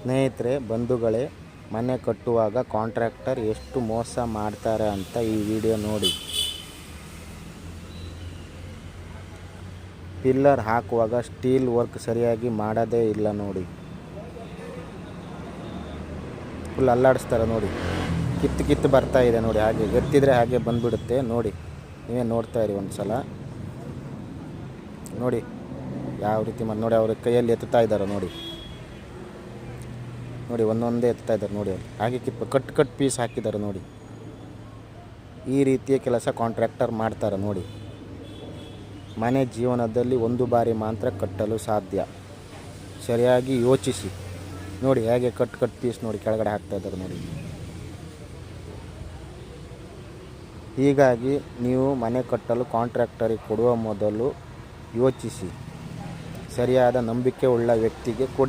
ಸ್ನೇಹಿತರೆ, ಬಂಧುಗಳೇ, ಮನೆ ಕಟ್ಟುವಾಗ ಕಾಂಟ್ರಾಕ್ಟರ್ ಎಷ್ಟು ಮೋಸ ಮಾಡ್ತಾರೆ ಅಂತ ಈ ವಿಡಿಯೋ ನೋಡಿ. ಪಿಲ್ಲರ್ ಹಾಕುವಾಗ ಸ್ಟೀಲ್ ವರ್ಕ್ ಸರಿಯಾಗಿ ಮಾಡೋದೇ ಇಲ್ಲ ನೋಡಿ. ಫುಲ್ ಅಲ್ಲಾಡಿಸ್ತಾರೆ ನೋಡಿ. ಕಿತ್ತು ಬರ್ತಾ ಇದೆ ನೋಡಿ. ಹಾಗೆ ಎತ್ತಿದ್ರೆ ಹಾಗೆ ಬಂದ್ಬಿಡುತ್ತೆ ನೋಡಿ. ನೀವೇ ನೋಡ್ತಾ ಇರಿ ಒಂದು ಸಲ ನೋಡಿ ಯಾವ ರೀತಿ ನೋಡಿ. ಅವ್ರ ಕೈಯಲ್ಲಿ ಎತ್ತುತ್ತಾ ಇದ್ದಾರೆ ನೋಡಿ. ಒಂದೊಂದೇ ಎತ್ತಾ ಇದ್ದಾರೆ ನೋಡಿ. ಅಲ್ಲಿ ಹಾಗೆ ಕಟ್ ಪೀಸ್ ಹಾಕಿದ್ದಾರೆ ನೋಡಿ. ಈ ರೀತಿಯ ಕೆಲಸ ಕಾಂಟ್ರಾಕ್ಟರ್ ಮಾಡ್ತಾರೆ ನೋಡಿ. ಮನೆ ಜೀವನದಲ್ಲಿ ಒಂದು ಬಾರಿ ಮಾತ್ರ ಕಟ್ಟಲು ಸಾಧ್ಯ. ಸರಿಯಾಗಿ ಯೋಚಿಸಿ ನೋಡಿ. ಹೇಗೆ ಕಟ್ ಪೀಸ್ ನೋಡಿ ಕೆಳಗಡೆ ಹಾಕ್ತಾ ಇದ್ದಾರೆ ನೋಡಿ. ಹೀಗಾಗಿ ನೀವು ಮನೆ ಕಟ್ಟಲು ಕಾಂಟ್ರಾಕ್ಟರಿಗೆ ಕೊಡುವ ಮೊದಲು ಯೋಚಿಸಿ. ಸರಿಯಾದ ನಂಬಿಕೆ ಉಳ್ಳ ವ್ಯಕ್ತಿಗೆ ಕೊಡಿ.